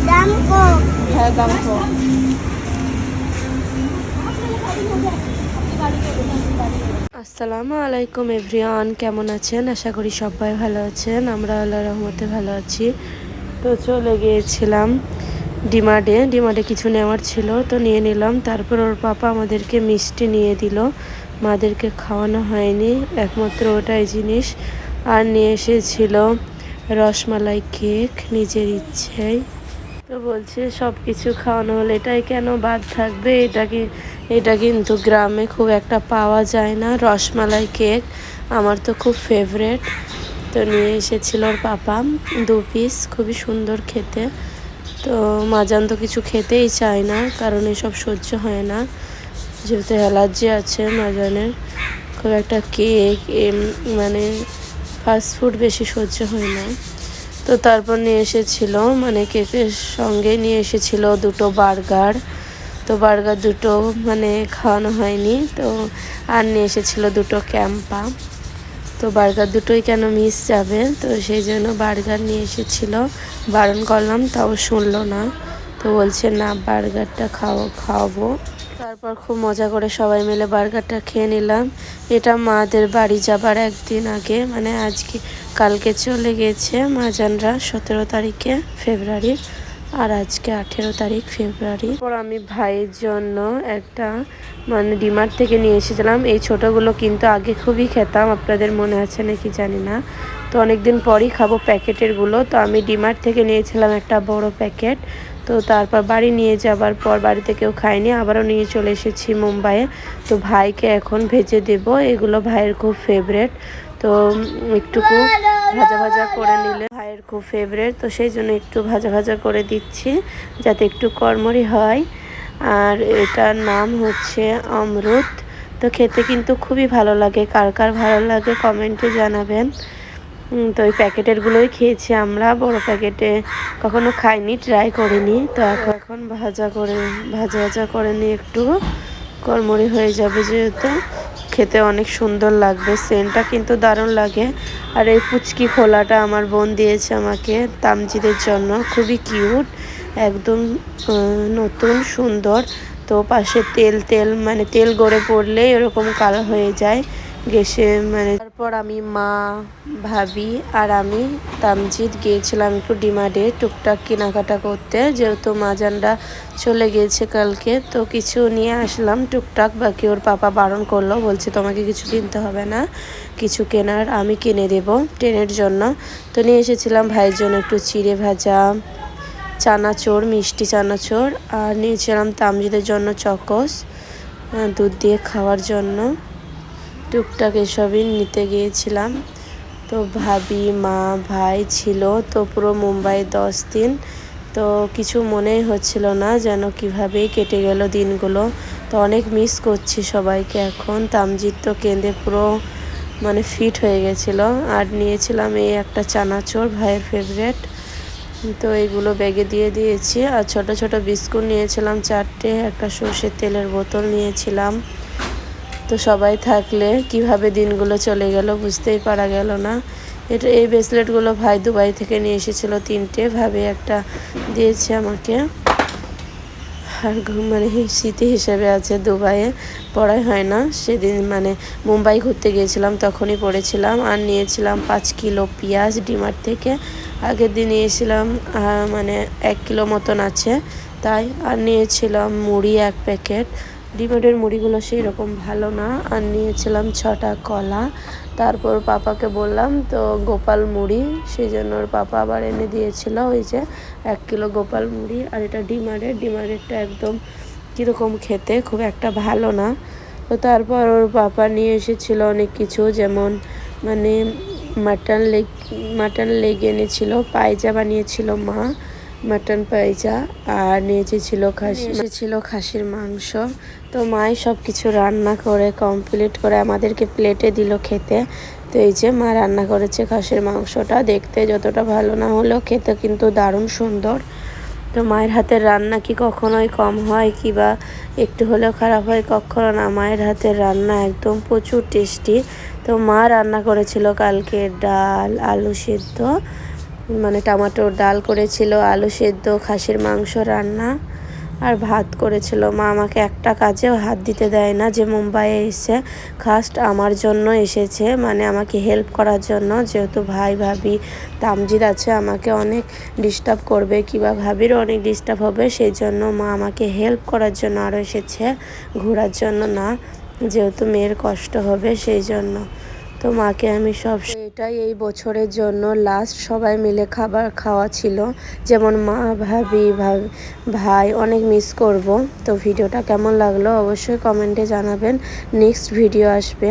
হ্যাঁ দাম কম। আসসালামু আলাইকুম এভরিওয়ান, কেমন আছেন? আশা করি সবাই ভালো আছেন। আমরা আল্লাহর রহমতে ভালো আছি। তো চলে গিয়েছিলাম ডিমার্টে কিছু নেওয়ার ছিল, তো নিয়ে নিলাম। তারপর ওর পাপা আমাদেরকে মিষ্টি নিয়ে দিল, মাদেরকে খাওয়ানো হয়নি, একমাত্র ওটাই জিনিস। আর নিয়ে এসেছিল রসমালাই কেক নিজের ইচ্ছেই। তো বলছে সব কিছু খাওয়ানো হলে এটাই কেন বাদ থাকবে? এটা কিন্তু গ্রামে খুব একটা পাওয়া যায় না, রসমালাই কেক। আমার তো খুব ফেভারেট। তো নিয়ে এসেছিল ওর পাপা 2 পিস, খুবই সুন্দর খেতে। তো মাজান তো কিছু খেতেই চায় না, কারণ এসব সহ্য হয় না, যেহেতু অ্যালার্জি আছে মাজানের। খুব একটা কেক মানে ফাস্টফুড বেশি সহ্য হয় না। তো তারপর নিয়ে এসেছিল, মানে কেকের সঙ্গে নিয়ে এসেছিল 2টো বার্গার। তো বার্গার 2টো মানে খাওয়ানো হয়নি। তো আর নিয়ে এসেছিল 2টো ক্যাম্পা। তো বার্গার 2টোই কেন মিস যাবে, তো সেই জন্য বার্গার নিয়ে এসেছিল। বারণ করলাম, তাও শুনলো না। তো বলছে না, বার্গারটা খাওয়াবো। তারপর খুব মজা করে সবাই মিলে বার্গারটা খেয়ে নিলাম। এটা মাদের বাড়ি যাবার একদিন আগে, মানে কালকে চলে গেছে মাজানরা 17 তারিখে ফেব্রুয়ারি, আর আজকে 18 তারিখ ফেব্রুয়ারি। পর আমি ভাইয়ের জন্য একটা মানে ডিমার্ট থেকে নিয়ে এসেছিলাম। এই ছোটোগুলো কিন্তু আগে খুবই খেতাম, আপনাদের মনে আছে নাকি জানি না। তো অনেকদিন পরই খাবো প্যাকেটেরগুলো। তো আমি ডিমার্ট থেকে নিয়েছিলাম একটা বড় প্যাকেট। তো তারপর বাড়ি নিয়ে যাবার পর বাড়িতে কেউ খায়নি, আবারও নিয়ে চলে এসেছি মুম্বাইয়ে। তো ভাইকে এখন ভেজে দেব। এগুলো ভাইয়ের খুব ফেভারেট। তো একটুকু ভাজা ভাজা করে নিলে ভাইয়ের খুব ফেভারেট, তো সেই জন্য একটু ভাজা ভাজা করে দিচ্ছি, যাতে একটু কড়মড়ি হয়। আর এটার নাম হচ্ছে অমরুত। তো খেতে কিন্তু খুবই ভালো লাগে। কার কার ভালো লাগে কমেন্টে জানাবেন। তো ওই প্যাকেটেরগুলোই খেয়েছি আমরা, বড় প্যাকেটে কখনো খাইনি, ট্রাই করিনি। তো এখন ভাজা ভাজা করে নিয়ে একটু কড়মড়ি হয়ে যাবে, যেহেতু খেতে অনেক সুন্দর লাগবে। সেন্টটা কিন্তু দারুণ লাগে। আর এই পুচকি খোলাটা আমার বোন দিয়েছে আমাকে তামজিদের জন্য, খুবই কিউট, একদম নতুন সুন্দর। তো পাশে তেল মানে তেল গড়ে পড়লে এরকম কালো হয়ে যায় গ্যাসে মানে। তারপর আমি, মা, ভাবি আর আমি তামজিদ গিয়েছিলাম একটু ডিমার্টে টুকটাক কেনাকাটা করতে, যেহেতু মাজানরা চলে গিয়েছে কালকে। তো কিছু নিয়ে আসলাম টুকটাক, বাকি ওর পাপা বারণ করলো, বলছে তোমাকে কিছু কিনতে হবে না, কিছু কেনার আমি কিনে দেব ট্রেনের জন্য। তো নিয়ে এসেছিলাম ভাইয়ের জন্য একটু চিড়ে ভাজা, চানাচুর, মিষ্টি চানাচুর। আর নিয়েছিলাম তামজিদের জন্য চকোস, দুধ দিয়ে খাওয়ার জন্য। টুকটাক এসবই নিতে গিয়েছিলাম। তো ভাবি, মা, ভাই ছিল। তো পুরো মুম্বাই 10 দিন। তো কিছু মনেই হচ্ছিল না, যেন কীভাবেই কেটে গেল দিনগুলো। তো অনেক মিস করছি সবাইকে এখন। তামজিৎ তো কেঁদে পুরো মানে ফিট হয়ে গেছিলো। আর নিয়েছিলাম এই একটা চানাচুর, ভাইয়ের ফেভারেট। তো এইগুলো ব্যাগে দিয়ে দিয়েছি। আর ছোট ছোট বিস্কুট নিয়েছিলাম 4টে, একটা সর্ষের তেলের বোতল নিয়েছিলাম। তো সবাই থাকলে কিভাবে দিনগুলো চলে গেল বুঝতেই পারা গেল না। এই ব্রেসলেটগুলো ভাই দুবাই থেকে নিয়ে এসেছিল 3টে, ভাবে একটা দিয়েছে আমাকে। আর মানে স্মৃতি হিসেবে আছে, দুবাইয়ে পড়াই হয় না, সেদিন মানে মুম্বাই ঘুরতে গিয়েছিলাম তখনই পড়েছিলাম। আর নিয়েছিলাম 5 কিলো পেঁয়াজ ডিমার্ট থেকে, আগের দিন নিয়েছিলাম মানে 1 কিলো মতন আছে তাই। আর নিয়েছিলাম মুড়ি 1 প্যাকেট, ডিমার্টের মুড়িগুলো সেই রকম ভালো না। আর নিয়েছিলাম 6টা কলা। তারপর পাপাকে বললাম তো গোপাল মুড়ি, সেই জন্য ওর পাপা আবার এনে দিয়েছিল ওই যে 1 কিলো গোপাল মুড়ি। আর এটা ডিমার্টেরটা একদম কীরকম খেতে, খুব একটা ভালো না। তো তারপর ওর পাপা নিয়ে এসেছিল অনেক কিছু, যেমন মানে মাটন লেগ এনেছিল, পায়জা বানিয়েছিল মা, মাটন পায়জা। আর নিয়েছিল খাসির মাংস। তো মাই সব কিছু রান্না করে কমপ্লিট করে আমাদেরকে প্লেটে দিল খেতে। তো এই যে মা রান্না করেছে খাসির মাংসটা, দেখতে যতটা ভালো না হলেও খেতে কিন্তু দারুণ সুন্দর। তো মায়ের হাতের রান্না কি কখনোই কম হয় কি বা একটু হলেও খারাপ হয়? কখনো না, মায়ের হাতের রান্না একদম প্রচুর টেস্টি। তো মা রান্না করেছিল কালকে ডাল, আলু সেদ্ধ মানে টমেটোর ডাল করেছিল, আলু সেদ্ধ, খাসির মাংস রান্না আর ভাত করেছিল। মা আমাকে একটা কাজেও হাত দিতে দেয় না। যে মুম্বাইয়ে এসে ফার্স্ট আমার জন্য এসেছে, মানে আমাকে হেল্প করার জন্য। যেহেতু ভাই ভাবি তামজিদ আছে, আমাকে অনেক ডিস্টার্ব করবে কিংবা ভাবিরও অনেক ডিস্টার্ব হবে, সেই জন্য মা আমাকে হেল্প করার জন্য আরও এসেছে, ঘোরার জন্য না। যেহেতু মেয়ের কষ্ট হবে সেই জন্য। তো মাকে আমি সব, এটাই এই বছরের জন্য লাস্ট সবাই মিলে খাবার খাওয়া ছিল। যেমন মা, ভাবি, ভাই অনেক মিস করব। তো ভিডিওটা কেমন লাগলো অবশ্যই কমেন্টে জানাবেন। নেক্সট ভিডিও আসবে।